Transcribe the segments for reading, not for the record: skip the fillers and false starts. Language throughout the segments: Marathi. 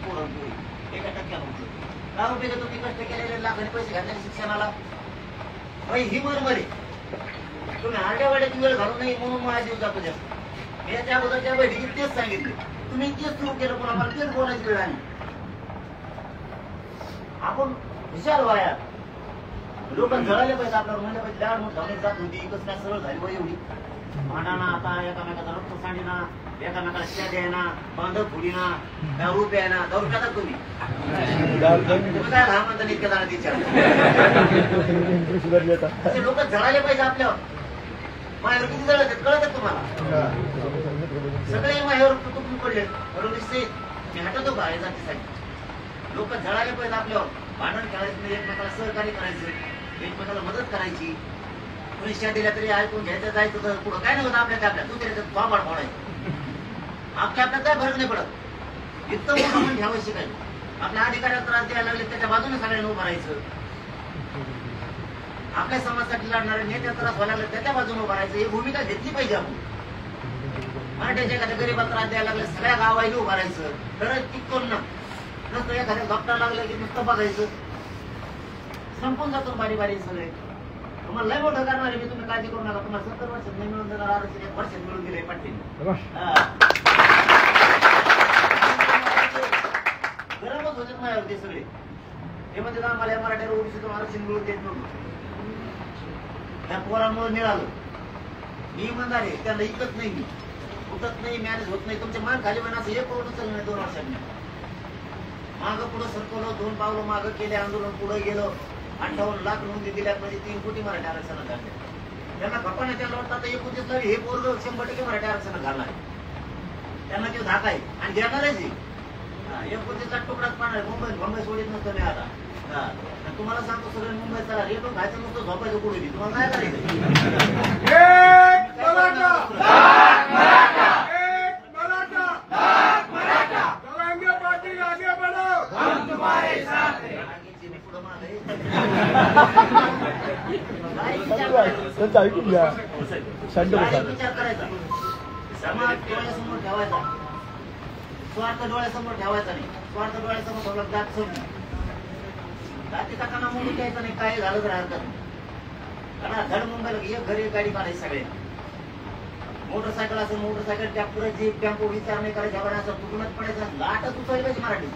पोरं पोरी 1% होतं. काय उपयोग आहे तुम्ही कष्ट केलेले लाखाने पैसे घातले शिक्षणाला? ही मरमरे तुम्ही आड्यावाड्याची वेळ घालू नये म्हणून माझा जीव जातो जास्त. मी याच्या अगोदरच्या बैठकीत तेच सांगितले, तुम्ही तेच सुरू केलं पण आम्हाला तेच बोलायची वेळ आली. आपण विशाल वाया लोक जळाले पाहिजे, आपल्याला म्हणले पाहिजे लाड मोठ धावण्यात जात होती, एकच काय सरळ झाली पाहिजे एवढी भांडाना. आता एकामेकाचा रक्त सांडीना, एकामेकाला शिया द्यायना, बांधव फुडीना, दारू प्यायना. दारू प्यातात तुम्ही काय लहान म्हणता इतक्या जाणार तिच्या लोक जळाले पाहिजे आपल्यावर. माझ्यावर किती जळत आहेत कळत तुम्हाला? सगळे माझ्यावर तुटून पडले म्हणून मी हटवतो का जातीसाठी. लोक जळाले पाहिजे आपल्यावर. भांडण खेळायचं नाही, एकमेकाला सहकार्य करायचं, एकमेकाला मदत करायची. कोणी शिया दिल्या तरी ऐकून घ्यायचं, जायचं तर पुढं काय नव्हतं आपल्या आपल्यात. तू तरी बाबाड फोडायचं, आपल्या आपल्यात काय फरक नाही पडत. इतकं मोठं म्हणून घ्यावं शिकायचं. आपल्या अधिकाऱ्याला त्रास द्यायला लागले त्याच्या बाजूने सगळ्यांना उभं राहायचं. आपल्या समाजासाठी लढणारे नेत्या त्रास व्हायला लागले त्याच्या बाजूने उभं राहायचं. ही भूमिका घेतली पाहिजे आपण. मराठ्याच्या एखाद्या गरीबाला त्रास द्यायला लागले सगळ्या गावाला उभं राहायचं. खरंच टिकून ना नसतं एखाद्या डॉक्टर लागलं की नुसतं बघायचं, संपून जातो बारी बारी सगळे. तुम्हाला लय मोठं करणार आहे मी, तुम्ही काळजी करू नका. तुम्हाला 70 वर्षात नाही मिळून देणार आरक्षण 1 वर्षात मिळून दिले पाटील. गरमच होते माझ्यावरती सगळे. हे म्हणजे आम्हाला मराठ्याला ओबीसीतून आरक्षण मिळून देत नव्हतं. त्या पोरांमुळे मिळालं. मी इमानदार आहे, त्यांना इकत नाही, मी उठत नाही, मॅनेज होत नाही. तुमचे मान खाली म्हणा असं एक करोड चाललं नाही 2 वर्षांनी. मागं पुढं सरकवलं, 2 पावलं मागं केले, आंदोलन पुढे गेलं. 58 लाख नोंदी दिल्या म्हणजे 3 कोटी मराठी आरक्षणात घालले. त्यांना खपाने त्यांना वाटतं 29 लाख हे पोरग 100% मराठी आरक्षणात घालणार आहे. त्यांना ते धाक आहे आणि देणारच आहे. 29 लाख तुकडाच पाहणार. मुंबई सोडित नसतं मी आता. तुम्हाला सांगतो सगळं मुंबईत चला रेटून खायचं नसतं, झोपायचं पुढे. तुम्हाला काय करायचं? विचार करायचा, समाज डोळ्यासमोर ठेवायचा, स्वार्थ डोळ्यासमोर ठेवायचा नाही. स्वार्थ डोळ्यासमोर ठेवला जात सोडली, जातीचा काना मोडून द्यायचा नाही. काय झालं तर हरकत नाही. धड मुंबईला एक घरी गाडी काढायची सगळे. मोटरसायकल असं मोटरसायकल, ट्रॅक्टर, जीप, टेम्पो विचार नाही करायचा. असं तुटूनच पडायचा. लाटच उचलली पाहिजे मराठी.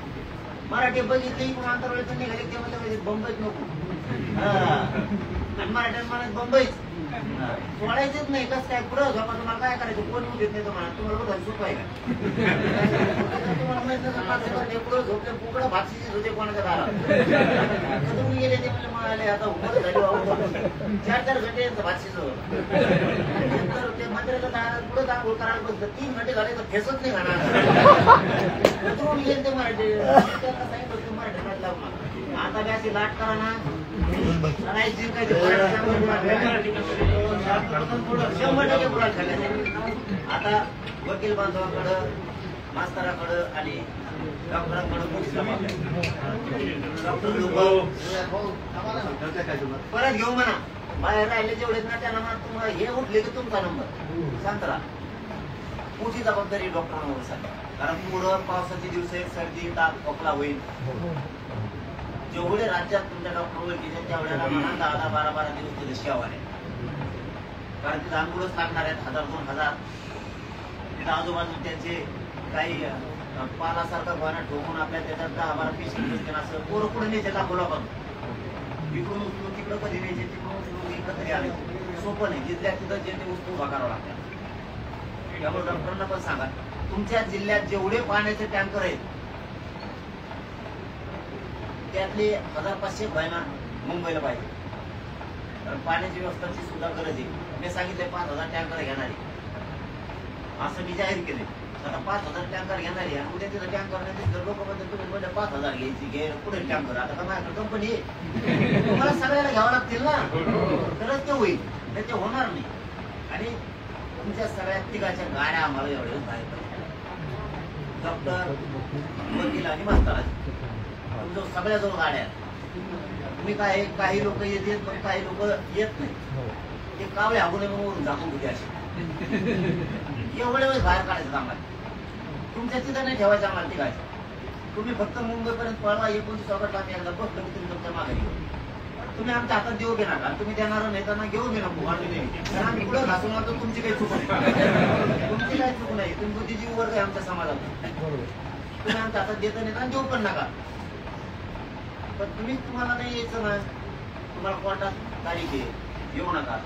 मराठी बघितली पण आंतरवाडीतून निघाले ते म्हणजे बंबईत नको. आणि मराठ्यात म्हणत बंबईच सोडायचंच नाही. कसं काय पुढं झोपा तुम्हाला काय करायचं? कोण देत नाही तुम्हाला. तुम्हाला बघा सोपं आहे का? तुम्हाला माहित नाही पुढं झोपले पुकडं भागशीच होते कोणाच्या दारात. तुम्ही गेले ते म्हणजे म्हणाले आता उभं झाली 4-4 घंटे यांचं भागशीच नंतर ते मंदिराच्या दारात पुढं आंघोळ करायला बसलं 3 घंटे झाले तर फेसच नाही घालणार. तुम्ही गेले ते मराठी त्यांना सांगितलं मराठी लावून आता बी अशी लाट करा ना. 100% पुढे खाल्ले. आता वकील बांधवाकडं, मास्तराकडं आणि डॉक्टरांकडं परत घेऊ म्हणा. बाहेर राहिले जेवढे ना त्यांना म्हणा तुम्हाला हे उठले की तुमचा नंबर शांत राहा. मोठी जबाबदारी डॉक्टरांवर सांगा. कारण पुढं पावसाचे दिवस आहेत, सर्दी ताप खोकला होईल. जेवढे राज्यात तुमच्या डॉक्टर ओळखीचे तेवढ्याला म्हणा 10-12 दिवस तिथे शेवा आहे. कारण तिथे अंगुळच लागणार आहेत 1000-2000. तिथे आजूबाजू त्यांचे काही पालासारखा घोणा ठोकून आपल्या त्याच्यात 10-12 पेशंट बसतील. असं पोरं पुढे न्यायचे दाखवला बघ. इकडून उचलून तिकडं कधी न्यायचे, तिकडून उचलून इकडं कधी आले. सोपं नाही. जिल्ह्यात तिथं जे ते वस्तू उभा करावं लागतात. त्यामुळे डॉक्टरांना पण सांगा तुमच्या जिल्ह्यात जेवढे पाण्याचे टँकर आहेत त्यातले 1500 व्हायना मुंबईला पाहिजे. कारण पाण्याची व्यवस्थाची सुद्धा गरज आहे. मी सांगितले 5000 टँकर घेणार आहे असं मी जाहीर केले. आता 5000 टँकर घेणार आहे आणि उद्या तिथं टँकर नाही लोक म्हणतात तुम्ही म्हणजे 5000 घ्यायची घे पुढे टँकर. आता का माझ्याकडे कंपनी आहे तुम्हाला सगळ्याला घ्यावं लागतील ना तरच ते होईल. त्याचे होणार नाही. आणि तुमच्या सगळ्या तिघाच्या गाड्या आम्हाला एवढ्या बाहेर पाहिजे. डॉक्टर, वकील आणि मास्तराचे तुमच्या सगळ्याजवळ गाड्या. तुम्ही काय काही लोक येतात पण काही लोक येत नाही. ते कावळे हागू नये म्हणून झाकून घेते असे. एवढ्या वेळेस बाहेर काढायचं आम्हाला. तुमच्या तिथं नाही ठेवायचं आम्हाला तिघायचं. तुम्ही फक्त मुंबईपर्यंत पळवा. 29 ऑगस्टला आम्ही एकदा बसलो की तुम्ही तुमच्या मागे येऊ. तुम्ही आमच्या हातात देऊ बी नका. तुम्ही देणार नाही त्यांना घेऊ बी नको वाटू नये. कारण आम्ही पुढे घासून आणतो. तुमची काही चूक नाही. तुमची काही चूक नाही. तुम्ही बुद्धिजीवी वर्ग आहे आमच्या समाजात. तुम्ही आमच्या हातात देत नाही आणि देऊ पण नका. पण तुम्ही तुम्हाला नाही यायचं ना. तुम्हाला कोर्टात तारीख आहे, येऊ नका.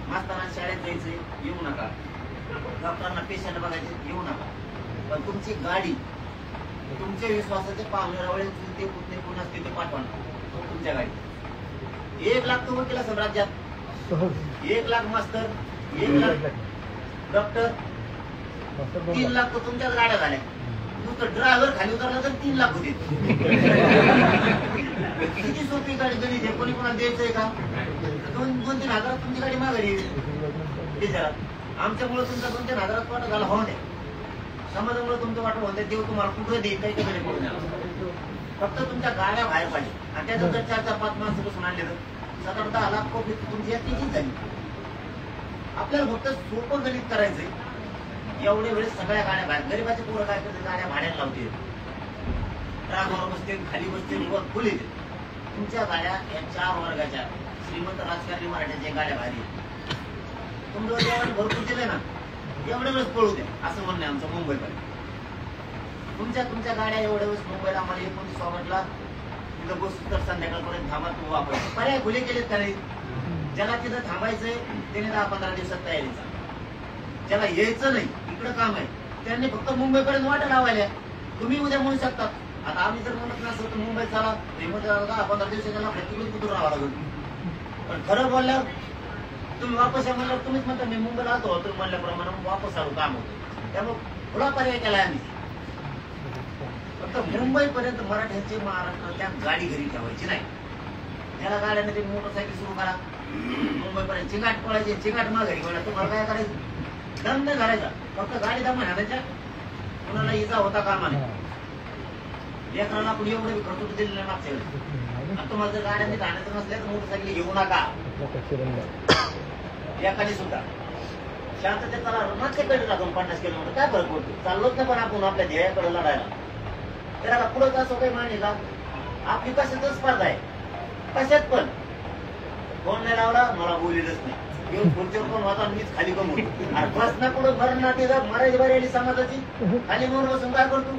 मास्तरांना शाळेत जायचंय, येऊ नका. डॉक्टरांना पेशंट बघायचे, येऊ नका. पण तुमची गाडी तुमच्या विश्वासाचे पाहुणे रावळे ते पुतणे पुन्हा तिथे पाठवा तुमच्या गाडी. 1 लाख तो वकील असेल राज्यात, 1 लाख मास्तर, 1 लाख डॉक्टर, 3 लाख तर तुमच्याच गाड्या झाल्या. नुसतं ड्रायव्हर खाली उतरला तर 3 लाख होते. किती सोपी गाडी गणित आहे. कोणी कोणाला द्यायचंय का? 2-3 हजारात तुमची गाडी माघारी येईल. आमच्यामुळे तुमचा 2-3 हजारात वाटा झाला होऊन द्या. समाजामुळे तुमचं वाटत होतं देव तुम्हाला कुठे देईल काही ठिकाणी पडून द्या. फक्त तुमच्या गाड्या बाहेर पाहिजे. आणि त्यात जर 4-5 माणसं बसून आणले तर 7-10 लाख कोटी तुमची यात्रेचीच झाली. आपल्याला फक्त सोपं गणित करायचंय. एवढे वेळेस सगळ्या गाड्या बाहेर. गरीबाचे पोरं काय करते, गाड्या भाड्याला लावते, ट्राकवर बसते, खाली बसते, वर फुल येते. तुमच्या गाड्या या 4 वर्गाच्या श्रीमंत राजकारणी मराठ्याच्या गाड्या बाहेर येते. तुमचं जेवण भरपूर दिले ना, एवढ्या वेळेस पळू द्या असं म्हणणं आहे आमचं मुंबईकडे. तुमच्या गाड्या एवढ्या वेळेस मुंबईला आम्हाला 29 ऑगस्टला तिथं बसू तर संध्याकाळपर्यंत थांबा तू वापरायचं. पर्याय खुले केलेत का नाही? ज्याला तिथं थांबायचंय त्याने 10-15 दिवसात तयारीचा. ज्याला यायचं नाही, इकडं काम आहे, त्यांनी फक्त मुंबईपर्यंत वाटा लावायला. तुम्ही उद्या म्हणू शकता. आता आम्ही जर म्हणत नसतो तर मुंबईत झाला 10-15 दिवसाला तिकडून कुठून राहावं लागेल. पण खरं बोलल्यावर तुम्ही वापस या म्हणल्यावर तुम्हीच म्हणता मी मुंबईला आलो तुम्ही म्हणल्याप्रमाणे वापस आलो काम होतं. त्यामुळे थोडा पर्याय केलाय आम्ही. फक्त मुंबईपर्यंत मराठ्यांची महाराष्ट्रातल्या गाडी घरी ठेवायची नाही. त्याला गाड्याने ते मोटरसायकल सुरू करा. मुंबईपर्यंत चिंगाट पळायची, चिंगाट माघारी वळा. तुम्हाला काय करायचं? दम नाही घालायचा. फक्त गाडी दम हाणायच्या. कुणाला इजा होता कामा नाही. लेकराला आपण एवढे खर्च दिलेलं नाही मागच्या वेळेस. आणि तुम्हाला जर गाड्यांनी राहण्याचं नसल्या तर मोटरसायकल घेऊ नका. एखादी सुद्धा शांततेला मागच्याकडे टाकून 50 किलोमीटर काय फरक पडतो? चाललोच ना पण आपण आपल्या ध्येयाकडे लढायला. त्याला पुढं असं काही माने का? आपली कशातच स्पर्धा आहे. कशात पण कोण नाही लावला मला बोलीलच नाही. घेऊन खुर्चीवर पण होता मीच खाली कमवतो. आणि बस ना पुढं भर ना ते मराठी बरी आली समाजाची खाली म्हणून बसून काय करतो?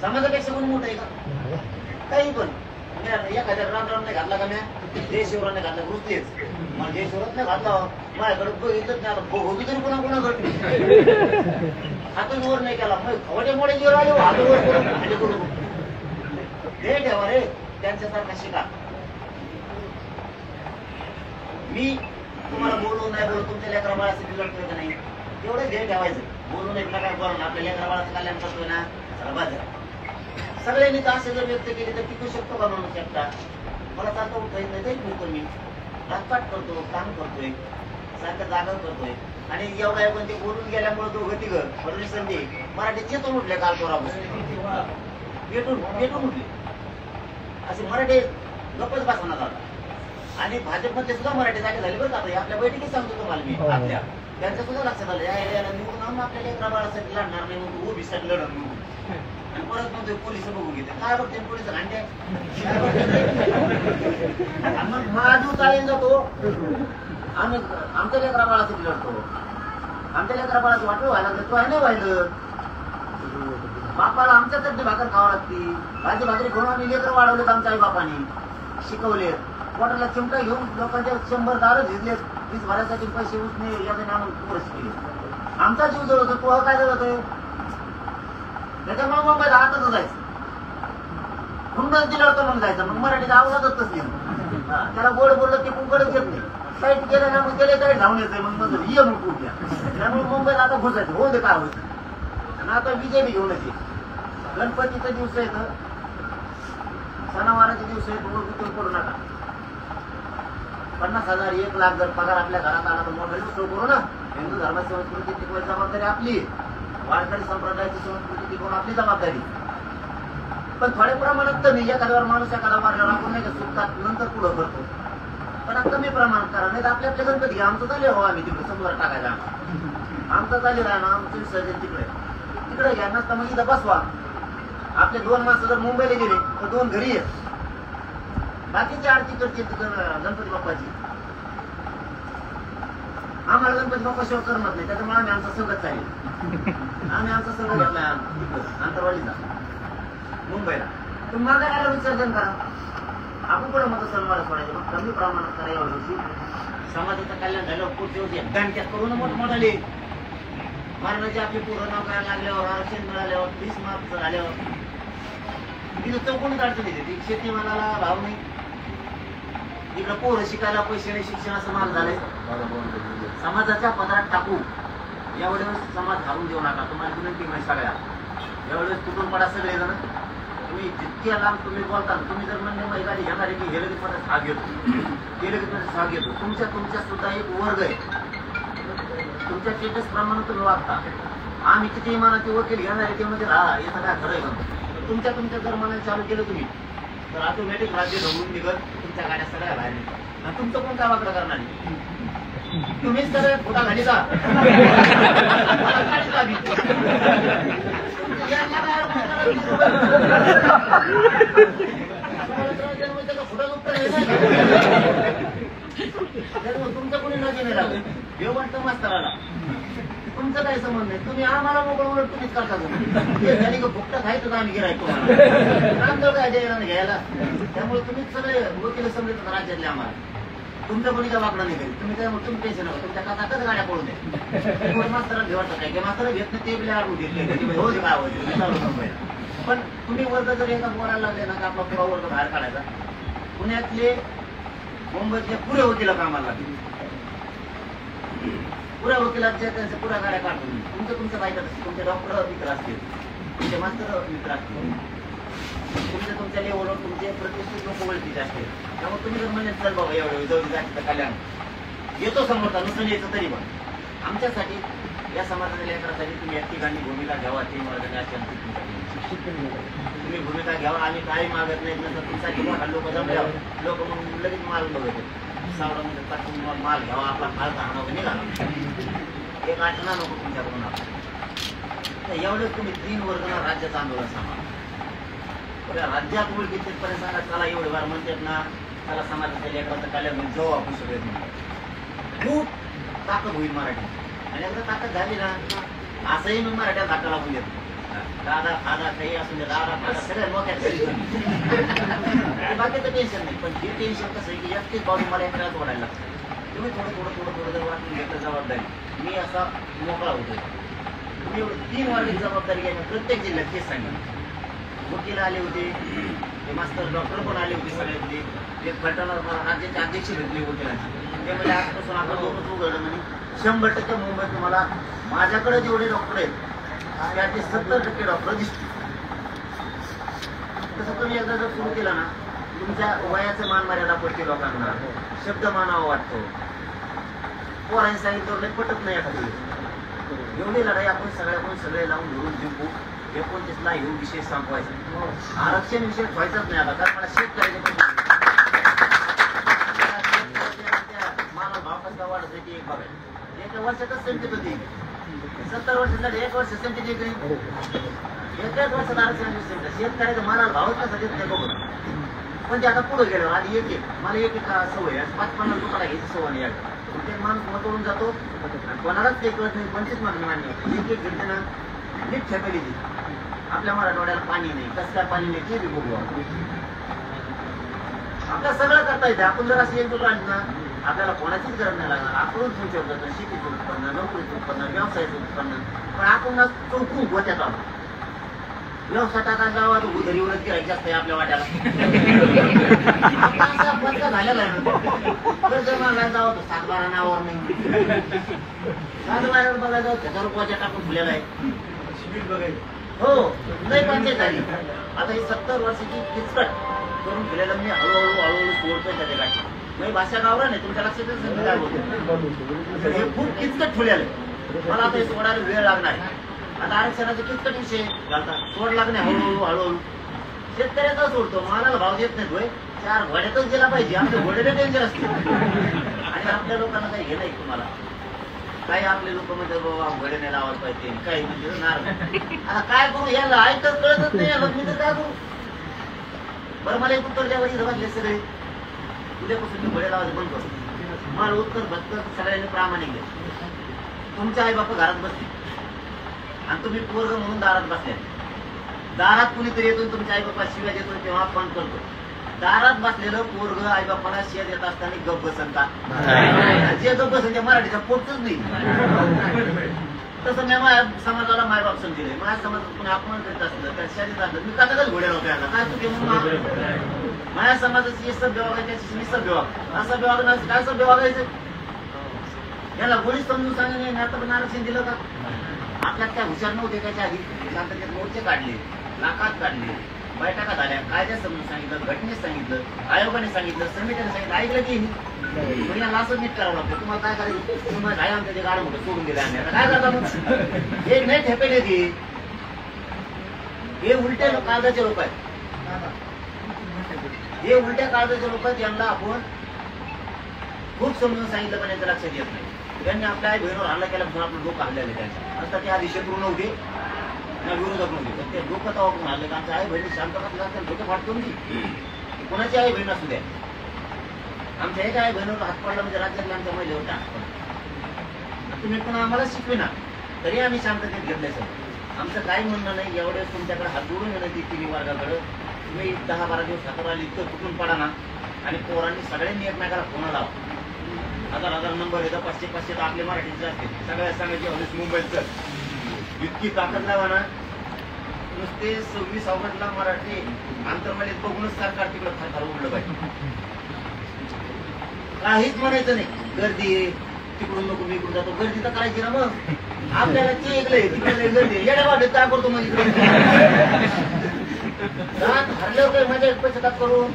समाजापेक्षा पण मोठं आहे का? काही पण एखाद्या राम नाही घातला का म्या जय शिवराने घातला घुसलेच. मग जय शिवरात नाही घातला माझ्याकडे बघितलंच नाही. आता होती तरी पुन्हा पुन्हा घडली. हातून वर नाही केला मग खवडे मोडे जीवर आले हातून वर करून खाली करू हे ठेवा रे. त्यांच्यासारखा शिका. मी तुम्हाला बोलू नाही बोलू तुमच्या लेकरा बाळासाठी लढतोय का नाही एवढं ध्येय ठेवायचं. बोलून एकला काय बोलून आपल्या लेकरा बाळाचं कल्याण करतोय ना चला बाजार. सगळ्यांनी असे जर व्यक्त केले तर टिकू शकतो का म्हणू शकता? मला चालतं उठायचं नाही तरी बोलतो मी. राजपाट करतो, काम करतोय, सारखं जागा करतोय. आणि एवढा पण ते बोलून गेल्यामुळे दोघं तिघं फडणवीस संधी मराठी चेतून उठले काल पोरापासून पेटून उठले. असे मराठी गप्पच बसवण्यात आला. आणि भाजपमध्ये सुद्धा मराठी जागे झाले बरं का. आपल्या बैठकीत सांगतो तुम्हाला मी आपल्या त्यांचं सुद्धा लक्षात आलं या एरियाला निवडून आणून आपल्या लेकरा बाळासाठी लढणार नाही म्हणून ओबीसाठी लढणार म्हणून. आणि परत म्हणतोय पोलिस बघून घेते काय बघते पोलिस घंटे मग महाजू चालेल जातो. आम्ही आमच्या लेकरा बाळासाठी लढतो. आमच्या लेकरा बाळाचं वाटलं व्हायला लागलं तो आहे नाही व्हायलं. बापाला आमच्याकडे भाकर खावं लागते. भाजी भाकरी घेऊन आम्ही लेकर वाढवलेत आमच्या आई बापाने शिकवले. पोटाला चिमटा घेऊन लोकांच्या 100 दारं झिजले. 20 भरायसाठी पैसे उठणे याने आणून कोर्स केले. आमचा जीव जळत होतो. तो काय जळत आहे त्याच्यामुळे मुंबईला आताच जायचं. हुंडाच दिल्यावर तो मग जायचं. मग मराठीचा आवडतच नसली. त्याला गोड बोललं ते कुंकडच घेत नाही. साईट गेलं ना मग गेले काही धावून येतोय. मग म्हणतो ये मग कुठल्या. त्यामुळे मुंबईला आता घुसायचं हो दे काय होतं. आणि आता बीजेपी घेऊन येते. गणपतीचा दिवस येतं, सणावाराचे दिवस आहेत. ओळखून करू नका. 50,000 1 लाख जर पगार आपल्या घरात आला तर मोठा दिवस करू ना. हिंदू धर्माची संस्कृती टिकवायची जबाबदारी आपली. वारकरी संप्रदायाची संस्कृती टिकवून आपली जबाबदारी. पण थोड्या प्रमाणात कमी. एखाद्यावर माणूस एखादा मारल्यावर आपण नाही का सुटतात नंतर पुढं करतो. पण कमी प्रमाणात करा. नाही तर आपल्या गणपती आमचं चालले हो आम्ही तिकडे समोर टाकायला. आमचं चालू राहा ना आमचं विसर्जन तिकडे घ्या नसतं मग इथं बसवा. आपले 2 माणसं जर मुंबईला गेले तर 2 घरी आहेत. बाकीची आरती करते गणपती बाप्पाची. आम्हाला गणपती बाप्पा शिवाय करमत नाही, त्याच्यामुळे आम्ही आमचा संघच चालेल. आम्ही आमचा संघ घेतलाय आंतरवाडीचा मुंबईला. तुम्ही मागायला विसर्जन करा. आपण कुठं मत सन्मान सोडायचं, मग कमी प्रमाणात करा. एवढं दिवशी समाजाचं कल्याण झालं. पुढच्या वर्षी बँकेत करून मोठमोठाले मरणाचे आपले पूर्ण नाव करायला लागल्यावर, आरक्षण मिळाल्यावर, 30 मार्च झाल्यावर तिथं चौकोनीच अडचण येते. ती शेतीमालाला भाव नाही, इकडं पोरं शिकायला पैसे नाही, शिक्षणाचं माल झालंय. समाजाच्या पदरात टाकू. एवढ्यावेळेस समाज घालून देऊ नका. तुम्हाला विनंती म्हणजे सगळ्या एवढेच कुठून पडा सगळेजण. तुम्ही जितक्या लांब तुम्ही बोलता, तुम्ही जर म्हणले महिला घेणार आहे की हे लगेच मध्ये भाग घेतो, हे लगेच मध्ये भाग घेतो. तुमच्या सुद्धा एक वर्ग आहे. तुमच्या स्टेटस प्रमाणे तुम्ही वागता. आम्ही किती इमानाचे वकील घेणार आहे ते म्हणजे राहा, हे सगळ्या खरं आहे. तुमच्या जर मनाने चालू केलं तुम्ही तर ऑटोमॅटिक राज्य ढवळून निघत. तुमच्या गाड्या सगळ्या बाहेर निघतात. तुमचं कोण काय वाकडं करणार नाही. तुम्हीच सगळे फोटा घाली जा. तुमचं कोणी नदी नाही लागत. हे वाटतं मास्तराला तुमचं काही संबंध नाही. तुम्ही आम्हाला मोकळ उलट तुम्हीच करता. झाली का फुकटा खायचं तर आम्ही गिरायचो काय द्यायला घ्यायला. त्यामुळे तुम्हीच सगळे वकील समजतात राज्यातले. आम्हाला तुमचं कोणी काय वाकडं नाही करीत. तुम्ही काय तुम्ही टेन्शन नका. तुमच्या काकाच गाड्या पडून द्या. मास्तराला घेवडतं काय मास्तर घेत नाही ते बी आडू घेतले हो काय आवडते. पण तुम्ही वर्ग जर एका बोलायला लागले ना का आपला पुरा वर्ग बाहेर काढायचा. पुण्यातले मुंबईतल्या पुरे वकील कामाला लागले. पुऱ्या वकिलांच्या त्यांच्या पुऱ्या गाड्या काढतो. तुमचं काय करत. तुमचे डॉक्टर मित्र असतील, तुमचे मास्तर मित्र असतील, तुमच्या लेवलवर तुमचे प्रतिष्ठित लोक ओळखीचे असतील. त्यामुळे तुम्ही जर म्हणजे चल बाबा एवढं जवळ जायचं कल्याण येतो समोरचा नुसतं यायचं तरी पण आमच्यासाठी या समाजाच्या लेकरासाठी तुम्ही या ठिकाणी भूमिका घ्यावा. ते मला तुम्ही भूमिका घ्यावा. आम्ही काही मागत नाही. नंतर तुमच्यासाठी मोठा लोक जमल्यावर लोक मग लगेच माल बघत सावडामध्ये टाकून माल घ्यावा. आपला माल चांगला निघाला. एक आठवणा नको तुमच्याकडून. आपण एवढंच तुम्ही 3 वर्ग राज्याचं आंदोलन सांगा. राज्यात ओळखी तिथपर्यंत सांगा. चला एवढे वार म्हणतात ना, त्याला समाजाच्या लेकराचं कल्याण म्हणजे जाऊ आपण सगळे. खूप ताकद होईल मराठी. आणि एकदा ताकद झाली ना असंही मग मराठ्यात धाका लागून देतो. दादा खादा काही असून दे, दादा खादा सगळ्या मोठ्या बाकीचं टेन्शन नाही. पण हे टेन्शन कसं आहे की एकटीच बाजू मला एक रात ओढायला लागतं. तुम्ही थोडं जर वाटून घेतलं जबाबदारी. मी असा मोकळा होतो. तुम्ही 3 वर्गाची जबाबदारी घ्यायला प्रत्येक जिल्ह्यात केस सांगितलं. वकील आले होते, ते मास्तर डॉक्टर पण आले होते सगळ्यातले. एक घटना राज्याचे अध्यक्ष घेतले वकिलांचे. ते म्हणजे आजपासून आपण दोनच उघडलं म्हणजे 100% मुंबईत तुम्हाला माझ्याकडे जेवढे डॉक्टर आहेत त्याचे 70% डॉक्टर दिसतील. तसं तुम्ही एकदा जर सुरू केला ना तुमच्या वयाचं मान मर्यादा पडते. लोकांना शब्द मानावा वाटतो. पोरांनी सांगितलं पटत नाही. एखादी एवढी लढाई आपण सगळे लावून धरून जिंकू. 29ला हे विषय संपवायचा. आरक्षण विषय व्हायचाच नाही आता. कारण मला शेत करायचं मला भाव कसा वाढत आहे की एक बघायचं. एका वर्षातच संख्येत होती. 70 वर्ष झाले 1 वर्ष संख्येत येते. एकाच वर्षात आरक्षण शेतकऱ्याचा मालाला भावच कसा देत नाही बघून. पण ते आता पुढे गेल्यावर आधी एक मला एक सवय 5-50 रुपयाला घ्यायची सवय नाही. ते माणूस मतवून जातो कोणालाच ते कळत नाही. 25 मागणी मान्य होते. एक घंटे ना नीट ठेपली. आपल्या मराठवाड्याला पाणी नाही. कसं काय पाणी नाही ते बी बघू. आपल्याला सगळं करता येते. आपण जर अशी एकजूट राहिली ना आपल्याला कोणाचीच गरज नाही लागणार. आपण तुमच्यावर जातं शेतीचं उत्पन्न, नोकरीचं उत्पन्न, व्यवसायाचं उत्पन्न. पण आपण चौकून गोत्यात आहोत. व्यवसाय टाका गावात उधरीवरच गिरायची असते आपल्या वाट्याला. बंद झालेला आहे. मला जावं 7-12 नावावर नाही. 7-12 बघायला जाऊ त्याचा रुपयाच्या टाकून फुलेला आहे. हो नाही पंचायत झाली. आता ही 70 वर्षाची किचकट करून फुलेला मी हळूहळू सोडतोय त्याच्या गाठी. मी भाषा गावला नाही. तुमच्या लक्षातच काय बोलतो. हे खूप किचकट फुलेलं आहे. मला आता हे सोडायला वेळ लागणार. आता आरक्षणाचा किचकट विषय घालतात. सोड लागणे हळूहळू. शेतकऱ्याचा सोडतो. मालाला भाव देत नाही. होय 4 घोड्यातच गेला पाहिजे. आमच्या घोड्याला डेंजर असते. आणि आपल्या लोकांना काही हे नाही. तुम्हाला काही आपले लोक म्हणजे बाबा घडे नाही लावत पाहिजे, काही म्हणजे नारळ. आता काय करू, याला ऐकत कळतच नाही, याला मी तर काय करू. बरं मला एक उत्तर द्यावं, इथं बसले सगळे, उद्यापासून मी घडे लावायचं बंद करतो. मला उत्तर भटकर सगळ्यांनी प्रामाणिक घ्या. तुमचे आई बापा घरात बसले आणि तुम्ही पोरग म्हणून दारात बसले. दारात कुणीतरी येतो तुमच्या आई बापा शिव्या देतो तेव्हा आपण करतो. दारात बसलेलं पोरग आई बापाला शिव्या देत असताना गप्प बसन का? जे गप्प बसन त्या मराठीचा पोटच नाही. तसं मी माझ्या समाजाला मायबाप समजले. माझ्या समाजात कोणी अपमान करीत असलं त्या शिव्या देत असलं मी कथाच घोड्या होतो याला काय चुके म्हणून. माझ्या समाजाची सभ्य वागायची मी सभ्य वाग असं सभ्य वागण्याचं काय सभ्य वागायचं. याला कोणीच समजून सांगितलं आता पण आरक्षण दिलं का? आपल्यात काय हुशार नव्हते त्याच्या आधी शांततेत मोर्चे काढले, नाकात काढले, बैठका झाल्या, कायद्यात समजून सांगितलं, घटनेत सांगितलं, आयोगाने सांगितलं, समितीने सांगितलं, ऐकलं की मला असं नीट करावं लागतं. तुम्हाला काय करायचं, तुम्हाला काय आमच्या ते गाड मोठं सोडून दिलं आम्ही आता काय करता मग. हे नाही ठेपेले ते हे उलटे कागदाचे लोक आहेत. हे उलट्या कागदाचे लोक आहेत, यांना आपण खूप समजून सांगितलं पण यांचं लक्षात येत नाही. त्यांनी आपल्या आई बहिणीवर हल्ला केला म्हणून आपलं लोक हल्ले त्यांच्या आता ते आधी शत्रू नव्हते ना विरोधक नव्हते, पण ते लोक तेव्हा हल्ले. आमच्या आई बहिणी शांतता डोकं फाटतो नाही. कोणाची आई बहीण असू द्या, आमच्या एका आई बहिणीवर हात पडला म्हणजे राज्यातल्या आमच्या महिलेवर हात पडला. तुम्ही पण आम्हाला शिकविना तरी आम्ही शांततेत घेतले सर. आमचं काही म्हणणं नाही. एवढेच तुमच्याकडे हात जोडून येणं ती तिन्ही वर्गाकडे तुम्ही 10-12 दिवस हातात आली इतकं तुटून पडा ना. आणि पोरांनी सगळ्यांनी एकमेकाला फोन लावा. 1000 नंबर येतं, 500 आपले मराठीचे असते. सगळ्या सांगायचे ऑफिस मुंबईचं इतकी ताकद लावा ना. नुसते 26 ऑगस्टला मराठी आंतरमालीत बघूनच सरकार तिकडे फार उडलं पाहिजे. काहीच म्हणायचं नाही. गर्दी तिकडून नको मी इकडून जातो. गर्दी तर करायची ना मग. आपल्याला ते ऐकलंय तिकडे गर्दी येड्या वाटत काय करतो मग इकडे हरल्यावर काही मजा पश्चाताप करून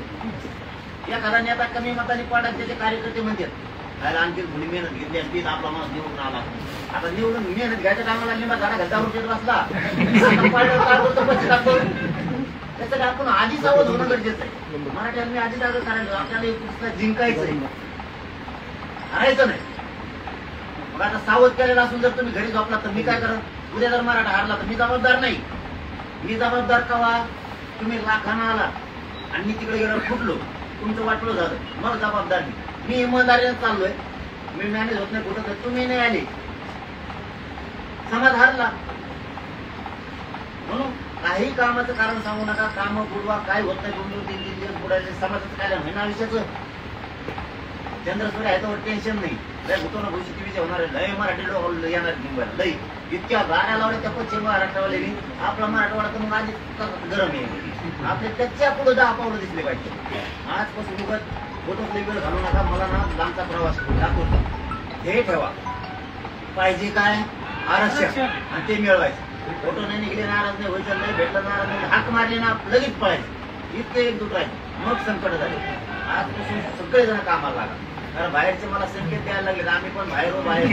एखादा नेता कमी मताने पाडत त्याचे कार्यकर्ते म्हणतात आणखी थोडी मेहनत घेतली असती आपला माणूस निवडून आला. आता निवडून मेहनत घ्यायच्या कामाला लिंबा झाडा घालता बसला काय करतो पश्चाताप करून. त्यासाठी आपण आधी सावध होणं गरजेचं आहे. मराठ्यांनी आधी जागा करायचं. आपल्याला एक पुस्तक जिंकायचंय, हरायचं नाही. मग आता सावध केलेला असून जर तुम्ही घरी झोपला तर मी काय करा. उद्या जर मराठा हारला तर मी जबाबदार नाही. मी जबाबदार कवा तुम्ही लाखाना आला आणि मी तिकडे गेलो फुटलो तुमचं वाटलं झालं मग जबाबदार मी इमानदारीने चाललोय. मी मॅनेज होत नाही कुठं तर तुम्ही नाही आले समाज हारला. म्हणून काही कामाचं कारण सांगू नका. काम बुडवा काय होत नाही 2-3 दिवस बुडायचे समाजाचं काय महिना आयुष्याचं चंद्रसूर्य आहे तर टेन्शन नाही. लय होतो ना भविष्य टीव्हीचे होणार आहे. लय मराठी लोक येणार मुंबईला लई इतक्या गाड्या लावल्या त्या पश्चिम महाराष्ट्रावाल्यानी. आपला मराठवाडा तर मग आधी गरम आहे. आपले त्याच्या पुढे 10 पावलं दिसले पाहिजे. आजपासून उगत फोटोत वेळ घालू नका. मला ना लांबचा प्रवास दाखवतो हे ठेवा. पाहिजे काय आरक्षण आणि ते मिळवायचं. फोटो नाही निघले नाराज नाही व्हायचं नाही भेटलं नाराज नाही हाक मारले ना लगेच पळायचं. इतकं एकजूट राहायचं मग संकट झाले. आजपासून सगळेजण कामाला लागा. कारण बाहेरचे मला संकेत द्यायला लागले आम्ही पण बाहेर बाहेर